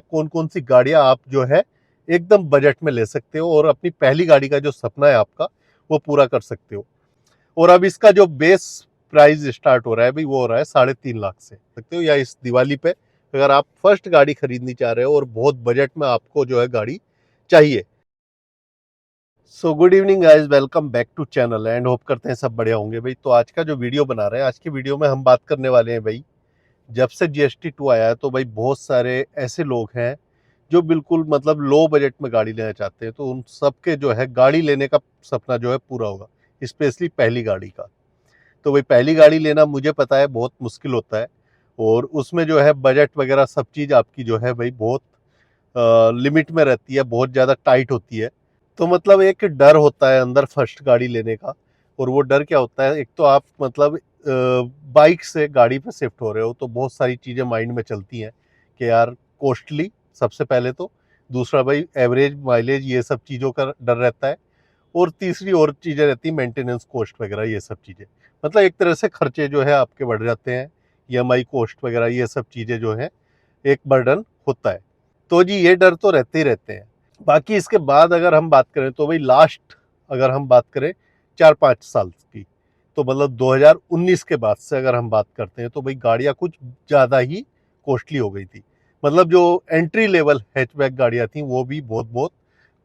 कौन कौन सी गाड़ियां आप जो है एकदम बजट में ले सकते हो और अपनी पहली गाड़ी का जो सपना है आपका वो पूरा कर सकते हो। और अब इसका जो बेस प्राइस स्टार्ट हो रहा है भाई वो हो रहा है 3.5 लाख से सकते हो, या इस दिवाली पे अगर आप फर्स्ट गाड़ी खरीदनी चाह रहे हो और बहुत बजट में आपको जो है गाड़ी चाहिए। So good evening guys, welcome back to channel and hope करते हैं सब बढ़िया होंगे भाई। तो आज का जो वीडियो बना रहे हैं, आज की वीडियो में हम बात करने वाले हैं भाई, जब से GST 2 आया है तो भाई बहुत सारे ऐसे लोग हैं जो बिल्कुल मतलब लो बजट में गाड़ी लेना चाहते हैं, तो उन सबके जो है गाड़ी लेने का सपना जो है पूरा होगा, स्पेशली पहली गाड़ी का। तो भाई पहली गाड़ी लेना मुझे पता है बहुत मुश्किल होता है, और उसमें जो है बजट वगैरह सब चीज़ आपकी जो है भाई बहुत लिमिट में रहती है, बहुत ज़्यादा टाइट होती है। तो मतलब एक डर होता है अंदर फर्स्ट गाड़ी लेने का, और वो डर क्या होता है, एक तो आप मतलब बाइक से गाड़ी पे शिफ्ट हो रहे हो तो बहुत सारी चीज़ें माइंड में चलती हैं कि यार कॉस्टली सबसे पहले तो, दूसरा भाई एवरेज माइलेज ये सब चीज़ों का डर रहता है, और तीसरी और चीज़ें रहती हैं मेंटेनेंस कॉस्ट वगैरह ये सब चीज़ें। मतलब एक तरह से खर्चे जो है आपके बढ़ जाते हैं, EMI कॉस्ट वगैरह ये सब चीज़ें जो हैं एक बर्डन होता है। तो जी ये डर तो रहते ही रहते हैं। बाकी इसके बाद अगर हम बात करें तो भाई लास्ट अगर हम बात करें 4-5 साल की, तो मतलब 2019 के बाद से अगर हम बात करते हैं तो भाई गाड़ियाँ कुछ ज़्यादा ही कॉस्टली हो गई थी। मतलब जो एंट्री लेवल हैचबैक गाड़ियाँ थी वो भी बहुत बहुत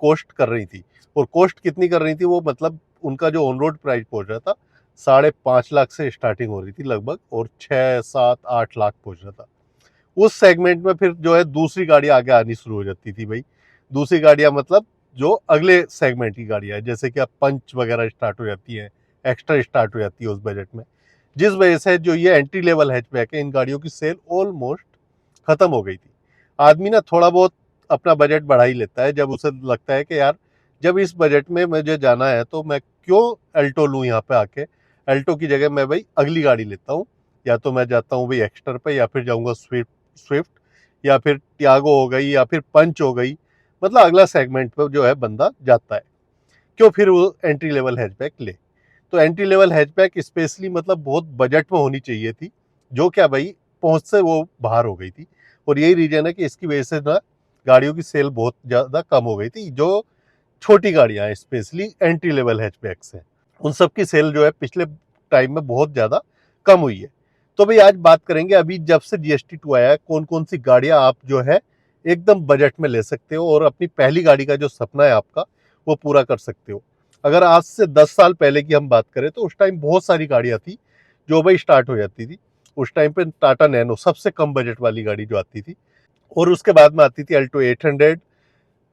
कॉस्ट कर रही थी। और कॉस्ट कितनी कर रही थी वो, मतलब उनका जो ऑन रोड प्राइस पहुंच रहा था 5.5 लाख से स्टार्टिंग हो रही थी लगभग, और 6-7-8 लाख पहुंच रहा था। उस सेगमेंट में फिर जो है दूसरी गाड़ी आगे आनी शुरू हो जाती थी भाई। दूसरी गाड़ियां मतलब जो अगले सेगमेंट की गाड़ियां है, जैसे कि अब पंच वगैरह स्टार्ट हो जाती है, एक्स्ट्रा स्टार्ट हो जाती है उस बजट में, जिस वजह से जो ये एंट्री लेवल हैचबैक है इन गाड़ियों की सेल ऑलमोस्ट खत्म हो गई थी। आदमी ना थोड़ा बहुत अपना बजट बढ़ा ही लेता है जब उसे लगता है कि यार जब इस बजट में मुझे जाना है तो मैं क्यों अल्टो लूँ यहाँ पे आके, अल्टो की जगह मैं भाई अगली गाड़ी लेता हूँ, या तो मैं जाता हूँ भाई एक्स्टर पे, या फिर जाऊँगा स्विफ्ट, या फिर टियागो हो गई, या फिर पंच हो गई। मतलब अगला सेगमेंट पे जो है बंदा जाता है, क्यों फिर वो एंट्री लेवल हैचबैक ले। तो एंट्री लेवल हैचबैक स्पेशली मतलब बहुत बजट में होनी चाहिए थी, जो क्या भाई पहुंच से वो बाहर हो गई थी। और यही रीजन है कि इसकी वजह से ना गाड़ियों की सेल बहुत ज़्यादा कम हो गई थी। जो छोटी गाड़ियां हैं स्पेशली एंट्री लेवल हैचबैक्स हैं, उन सब की सेल जो है पिछले टाइम में बहुत ज़्यादा कम हुई है। तो भाई आज बात करेंगे अभी जब से GST 2 आया है कौन कौन सी गाड़ियां आप जो है एकदम बजट में ले सकते हो और अपनी पहली गाड़ी का जो सपना है आपका वो पूरा कर सकते हो। अगर आज से 10 साल पहले की हम बात करें तो उस टाइम बहुत सारी गाड़ियां थी जो भाई स्टार्ट हो जाती थी। उस टाइम पे टाटा नैनो सबसे कम बजट वाली गाड़ी जो आती थी, और उसके बाद में आती थी अल्टो 800,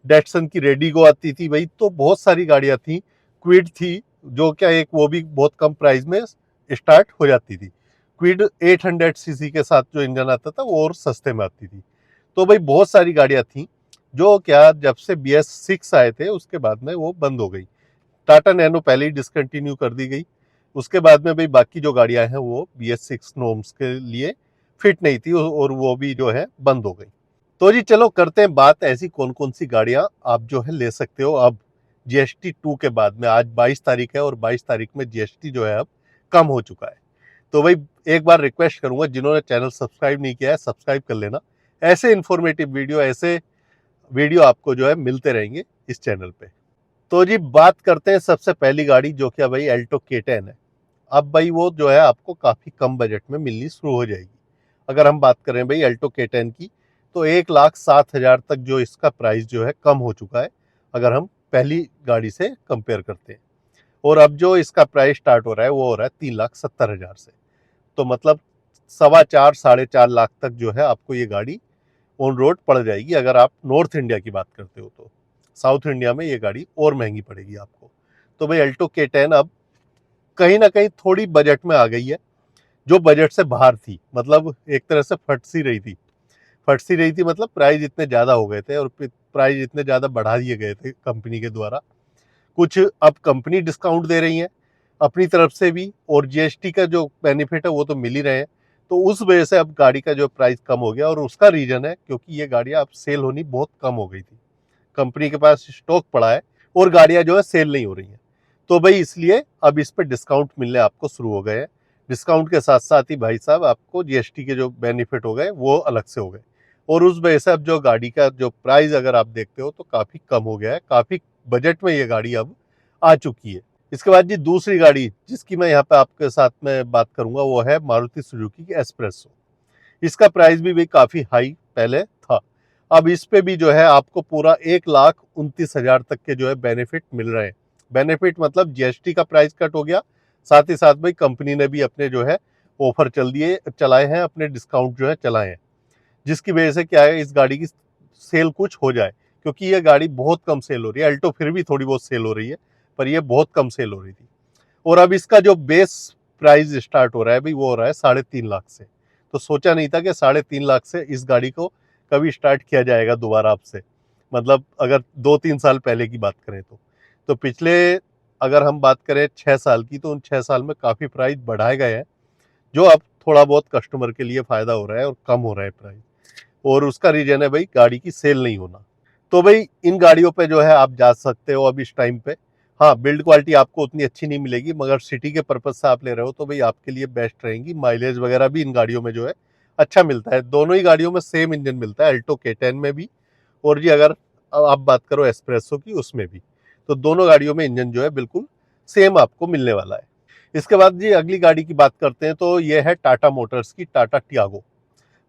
डेटसन की रेडिगो आती थी भाई। तो बहुत सारी गाड़ियां थी, क्विड थी जो क्या एक वो भी बहुत कम प्राइस में स्टार्ट हो जाती थी। क्विड 800 सीसी के साथ जो इंजन आता था वो और सस्ते में आती थी। तो भाई बहुत सारी गाड़ियां थी जो क्या जब से BS6 आए थे उसके बाद में वो बंद हो गई। टाटा नैनो पहले ही डिसकंटिन्यू कर दी गई। उसके बाद में भाई बाकी जो गाड़ियां हैं वो BS6 नॉर्म्स के लिए फिट नहीं थी और वो भी जो है बंद हो गई। तो जी चलो करते हैं बात ऐसी कौन कौन सी गाड़ियां आप जो है ले सकते हो अब GST 2 के बाद में। आज 22 तारीख है और 22 तारीख में GST जो है अब कम हो चुका है। तो भाई एक बार रिक्वेस्ट करूंगा, जिन्होंने चैनल सब्सक्राइब नहीं किया है सब्सक्राइब कर लेना। ऐसे इन्फॉर्मेटिव वीडियो, ऐसे वीडियो आपको जो है मिलते रहेंगे इस चैनल पे। तो जी बात करते हैं सबसे पहली गाड़ी जो कि भाई अल्टो K10 है। अब भाई वो जो है आपको काफ़ी कम बजट में मिलनी शुरू हो जाएगी। अगर हम बात करें भाई अल्टो K10 की, तो 1,07,000 तक जो इसका प्राइस जो है कम हो चुका है अगर हम पहली गाड़ी से कंपेयर करते हैं। और अब जो इसका प्राइस स्टार्ट हो रहा है वो हो रहा है 3,70,000 से। तो मतलब 4.25-4.5 लाख तक जो है आपको ये गाड़ी ऑन रोड पड़ जाएगी। अगर आप नॉर्थ इंडिया की बात करते हो तो साउथ इंडिया में ये गाड़ी और महंगी पड़ेगी आपको। तो भाई अल्टो K10 अब कहीं ना कहीं थोड़ी बजट में आ गई है, जो बजट से बाहर थी। मतलब एक तरह से फट सी रही थी, मतलब प्राइस इतने ज़्यादा हो गए थे और प्राइस इतने ज़्यादा बढ़ा दिए गए थे कंपनी के द्वारा। कुछ अब कंपनी डिस्काउंट दे रही है अपनी तरफ से भी, और GST का जो बेनिफिट है वो तो मिल ही रहे हैं। तो उस वजह से अब गाड़ी का जो प्राइस कम हो गया, और उसका रीजन है क्योंकि ये गाड़ियां अब सेल होनी बहुत कम हो गई थी। कंपनी के पास स्टॉक पड़ा है और गाड़ियां जो है सेल नहीं हो रही हैं। तो भाई इसलिए अब इस पर डिस्काउंट मिलने आपको शुरू हो गए हैं। डिस्काउंट के साथ साथ ही भाई साहब आपको GST के जो बेनिफिट हो गए वो अलग से हो गए। और उस वजह से अब जो गाड़ी का जो प्राइस अगर आप देखते हो तो काफ़ी कम हो गया है, काफ़ी बजट में ये गाड़ी अब आ चुकी है। इसके बाद जी दूसरी गाड़ी जिसकी मैं यहाँ पे आपके साथ में बात करूंगा वो है मारुति सुजुकी की एस्प्रेसो। इसका प्राइस भी काफ़ी हाई पहले था। अब इस पे भी जो है आपको पूरा 1,29,000 तक के जो है बेनिफिट मिल रहे हैं। बेनिफिट मतलब जीएसटी का प्राइस कट हो गया, साथ ही साथ भाई कंपनी ने भी अपने जो है ऑफर चलाए हैं, अपने डिस्काउंट जो है चलाए हैं, जिसकी वजह से क्या है इस गाड़ी की सेल कुछ हो जाए, क्योंकि ये गाड़ी बहुत कम सेल हो रही है। अल्टो फिर भी थोड़ी बहुत सेल हो रही है, पर ये बहुत कम सेल हो रही थी। और अब इसका जो बेस प्राइस स्टार्ट हो रहा है भाई वो हो रहा है 3.5 लाख से। तो सोचा नहीं था कि 3.5 लाख से इस गाड़ी को कभी स्टार्ट किया जाएगा दोबारा आपसे, मतलब अगर 2-3 साल पहले की बात करें तो पिछले अगर हम बात करें 6 साल की, तो उन 6 साल में काफ़ी प्राइस बढ़ाए गए हैं, जो अब थोड़ा बहुत कस्टमर के लिए फ़ायदा हो रहा है और कम हो रहा है प्राइस। और उसका रीजन है भाई गाड़ी की सेल नहीं होना। तो भाई इन गाड़ियों पे जो है आप जा सकते हो अब इस टाइम पे। हाँ, बिल्ड क्वालिटी आपको उतनी अच्छी नहीं मिलेगी, मगर सिटी के पर्पज से आप ले रहे हो तो भाई आपके लिए बेस्ट रहेंगी। माइलेज वगैरह भी इन गाड़ियों में जो है अच्छा मिलता है। दोनों ही गाड़ियों में सेम इंजन मिलता है, अल्टो K10 में भी, और जी अगर आप बात करो एस्प्रेसो की उसमें भी, तो दोनों गाड़ियों में इंजन जो है बिल्कुल सेम आपको मिलने वाला है। इसके बाद जी अगली गाड़ी की बात करते हैं, तो ये है टाटा मोटर्स की टाटा टियागो।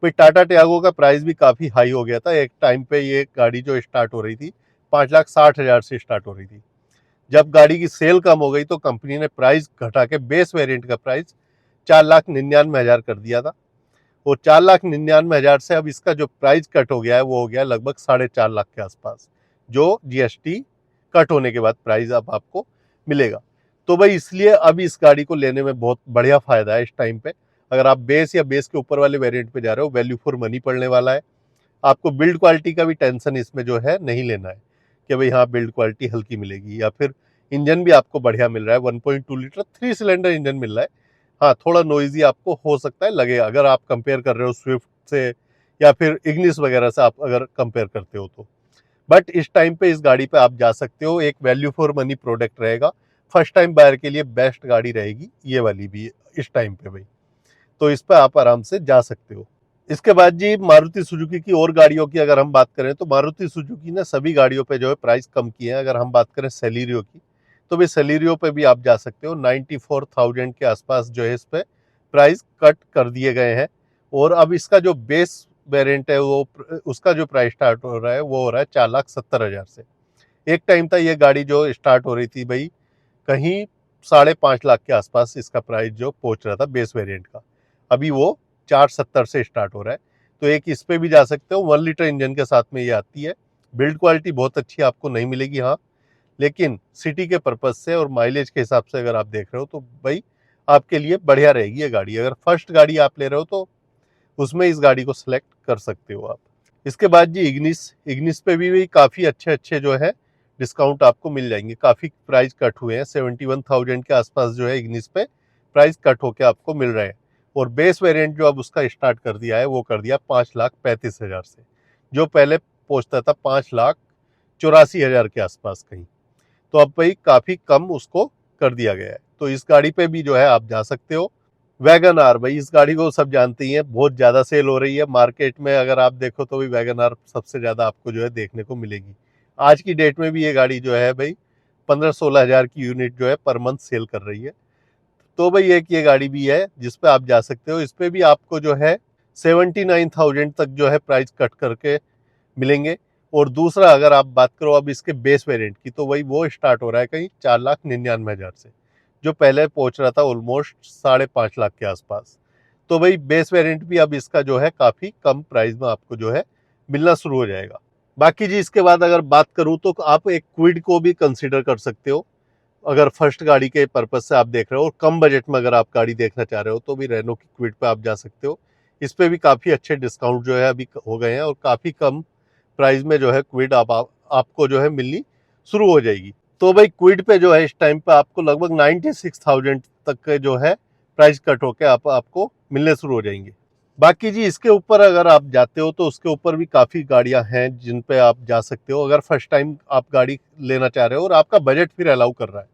भाई टाटा टियागो का प्राइस भी काफ़ी हाई हो गया था। एक टाइम पे ये गाड़ी जो स्टार्ट हो रही थी 5,60,000 से स्टार्ट हो रही थी। जब गाड़ी की सेल कम हो गई तो कंपनी ने प्राइस घटा के बेस वेरिएंट का प्राइस 4,99,000 कर दिया था। और 4,99,000 से अब इसका जो प्राइस कट हो गया है वो हो गया लगभग 4.5 लाख के आसपास, जो जीएसटी कट होने के बाद प्राइस अब आपको मिलेगा। तो भाई इसलिए अब इस गाड़ी को लेने में बहुत बढ़िया फायदा है इस टाइम पे। अगर आप बेस या बेस के ऊपर वाले वेरिएंट पे जा रहे हो, वैल्यू फॉर मनी पड़ने वाला है। आपको बिल्ड क्वालिटी का भी टेंशन इसमें जो है नहीं लेना है कि भाई हाँ बिल्ड क्वालिटी हल्की मिलेगी, या फिर इंजन भी आपको बढ़िया मिल रहा है। 1.2 लीटर 3 सिलेंडर इंजन मिल रहा है। हाँ, थोड़ा नॉइजी आपको हो सकता है लगे अगर आप कंपेयर कर रहे हो स्विफ्ट से या फिर इग्निस वगैरह से, आप अगर कंपेयर करते हो तो। बट इस टाइम पे इस गाड़ी पे आप जा सकते हो, एक वैल्यू फॉर मनी प्रोडक्ट रहेगा। फर्स्ट टाइम बायर के लिए बेस्ट गाड़ी रहेगी ये वाली भी इस टाइम पे भाई। तो इस पे आप आराम से जा सकते हो। इसके बाद जी मारुति सुजुकी की और गाड़ियों की अगर हम बात करें, तो मारुति सुजुकी ने सभी गाड़ियों पे जो है प्राइस कम किए हैं। अगर हम बात करें सेलेरियो की, तो भाई सेलेरियो पे भी आप जा सकते हो। 94,000 के आसपास जो है इस पे प्राइस कट कर दिए गए हैं। और अब इसका जो बेस वेरिएंट है वो उसका जो प्राइस स्टार्ट हो रहा है वो हो रहा है 4,70,000 से। एक टाइम था ये गाड़ी जो स्टार्ट हो रही थी भाई कहीं 5.5 लाख के आसपास इसका प्राइस जो पहुंच रहा था बेस वेरिएंट का। अभी वो 470 से स्टार्ट हो रहा है। तो एक इस पे भी जा सकते हो। 1 लीटर इंजन के साथ में ये आती है। बिल्ड क्वालिटी बहुत अच्छी आपको नहीं मिलेगी हाँ, लेकिन सिटी के पर्पज से और माइलेज के हिसाब से अगर आप देख रहे हो तो भाई आपके लिए बढ़िया रहेगी ये गाड़ी। अगर फर्स्ट गाड़ी आप ले रहे हो तो उसमें इस गाड़ी को सिलेक्ट कर सकते हो आप। इसके बाद जी इग्निस पे भी काफ़ी अच्छे जो है डिस्काउंट आपको मिल जाएंगे। काफ़ी प्राइस कट हुए हैं, 71,000 के आसपास जो है इग्निस पे प्राइस कट होके आपको मिल रहे हैं। और बेस वेरिएंट जो अब उसका स्टार्ट कर दिया है वो कर दिया 5,35,000 से, जो पहले पहुंचता था 5,84,000 के आसपास कहीं। तो अब भाई काफ़ी कम उसको कर दिया गया है। तो इस गाड़ी पे भी जो है आप जा सकते हो। वैगन आर, भाई इस गाड़ी को सब जानते ही हैं, बहुत ज़्यादा सेल हो रही है मार्केट में। अगर आप देखो तो भी वैगन आर सबसे ज़्यादा आपको जो है देखने को मिलेगी। आज की डेट में भी ये गाड़ी जो है भाई 15-16 हज़ार की यूनिट जो है पर मंथ सेल कर रही है। तो भाई एक ये गाड़ी भी है जिस पे आप जा सकते हो। इस पे भी आपको जो है 79,000 तक जो है प्राइस कट करके मिलेंगे। और दूसरा अगर आप बात करो अब इसके बेस वेरिएंट की, तो वही वो स्टार्ट हो रहा है कहीं 4,99,000 से, जो पहले पहुंच रहा था ऑलमोस्ट 5.5 लाख के आसपास। तो भाई बेस वेरिएंट भी अब इसका जो है काफ़ी कम प्राइस में आपको जो है मिलना शुरू हो जाएगा। बाकी जी इसके बाद अगर बात करूँ तो आप एक क्विड को भी कंसिडर कर सकते हो। अगर फर्स्ट गाड़ी के पर्पज से आप देख रहे हो और कम बजट में अगर आप गाड़ी देखना चाह रहे हो तो भी रेनो की क्विड पे आप जा सकते हो। इस पे भी काफ़ी अच्छे डिस्काउंट जो है अभी हो गए हैं और काफ़ी कम प्राइस में जो है क्विड आपको जो है मिलनी शुरू हो जाएगी। तो भाई क्विड पे जो है इस टाइम पे आपको लगभग 96,000 तक के जो है प्राइस कट होके आपको मिलने शुरू हो जाएंगे। बाकी जी इसके ऊपर अगर आप जाते हो तो उसके ऊपर भी काफ़ी गाड़ियां हैं जिन पे आप जा सकते हो। अगर फर्स्ट टाइम आप गाड़ी लेना चाह रहे हो और आपका बजट फिर अलाउ कर रहा है,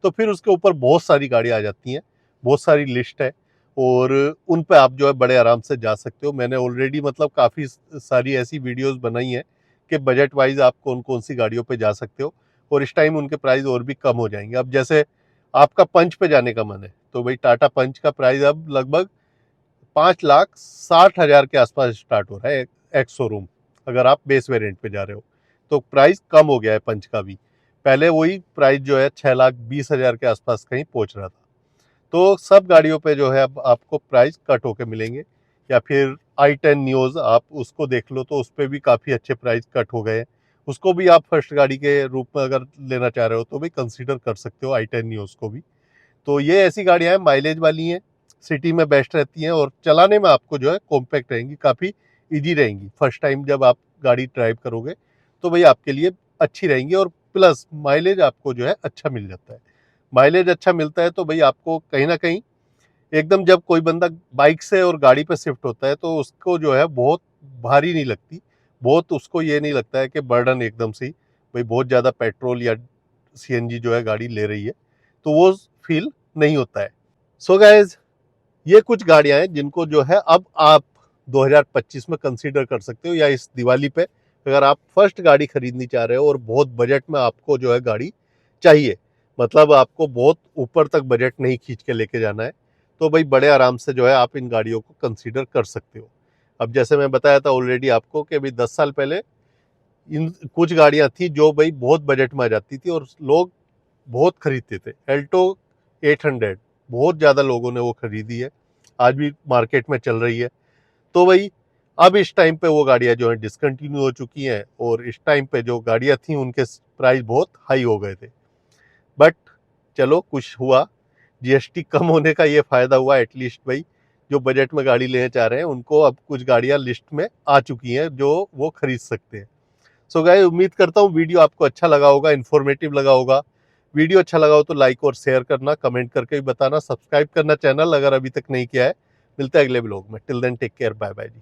तो फिर उसके ऊपर बहुत सारी गाड़ियां आ जाती हैं, बहुत सारी लिस्ट है। और उन पे आप जो है बड़े आराम से जा सकते हो। मैंने ऑलरेडी मतलब काफ़ी सारी ऐसी वीडियोस बनाई हैं कि बजट वाइज आप कौन कौन सी गाड़ियों पे जा सकते हो, और इस टाइम उनके प्राइस और भी कम हो जाएंगे। अब जैसे आपका पंच पे जाने का मन है तो भाई टाटा पंच का प्राइस अब लगभग 5,60,000 के आसपास स्टार्ट हो रहा है एक्स शोरूम, अगर आप बेस वेरिएंट पे जा रहे हो तो प्राइस कम हो गया है पंच का भी। पहले वही प्राइस जो है 6,20,000 के आसपास कहीं पहुंच रहा था। तो सब गाड़ियों पे जो है अब आपको प्राइस कट होके मिलेंगे। या फिर i10 न्यूज़ आप उसको देख लो तो उस पर भी काफ़ी अच्छे प्राइस कट हो गए हैं। उसको भी आप फर्स्ट गाड़ी के रूप में अगर लेना चाह रहे हो तो भी कंसीडर कर सकते हो i10 न्यूज़ को भी। तो ये ऐसी गाड़ियाँ हैं, माइलेज वाली हैं, सिटी में बेस्ट रहती हैं और चलाने में आपको जो है कॉम्पैक्ट रहेंगी, काफ़ी ईजी रहेंगी। फर्स्ट टाइम जब आप गाड़ी ड्राइव करोगे तो भाई आपके लिए अच्छी रहेंगी, और प्लस माइलेज आपको जो है अच्छा मिल जाता है। माइलेज अच्छा मिलता है तो भाई आपको कहीं ना कहीं एकदम जब कोई बंदा बाइक से और गाड़ी पे शिफ्ट होता है तो उसको जो है बहुत भारी नहीं लगती, बहुत उसको ये नहीं लगता है कि बर्डन एकदम से ही भाई बहुत ज़्यादा पेट्रोल या सीएनजी जो है गाड़ी ले रही है, तो वो फील नहीं होता है। सो गाइज, ये कुछ गाड़ियां हैं जिनको जो है अब आप 2025 में कंसीडर कर सकते हो, या इस दिवाली पे अगर आप फर्स्ट गाड़ी खरीदनी चाह रहे हो और बहुत बजट में आपको जो है गाड़ी चाहिए, मतलब आपको बहुत ऊपर तक बजट नहीं खींच के लेके जाना है, तो भाई बड़े आराम से जो है आप इन गाड़ियों को कंसीडर कर सकते हो। अब जैसे मैं बताया था ऑलरेडी आपको कि अभी 10 साल पहले इन कुछ गाड़ियां थी जो भाई बहुत बजट में आ जाती थी और लोग बहुत खरीदते थे। एल्टो 800 बहुत ज़्यादा लोगों ने वो खरीदी है, आज भी मार्केट में चल रही है। तो भाई अब इस टाइम पे वो गाड़ियाँ जो हैं डिसकंटिन्यू हो चुकी हैं, और इस टाइम पे जो गाड़ियाँ थी उनके प्राइस बहुत हाई हो गए थे। बट चलो कुछ हुआ, जीएसटी कम होने का ये फ़ायदा हुआ, एटलीस्ट भाई जो बजट में गाड़ी लेना चाह रहे हैं उनको अब कुछ गाड़ियाँ लिस्ट में आ चुकी हैं जो वो खरीद सकते हैं। सो गाइस, उम्मीद करता हूँ वीडियो आपको अच्छा लगा होगा, इन्फॉर्मेटिव लगा होगा। वीडियो अच्छा लगा हो तो लाइक और शेयर करना, कमेंट करके भी बताना, सब्सक्राइब करना चैनल अगर अभी तक नहीं किया है। मिलते हैं अगले ब्लॉग में, till then take care, bye bye जी।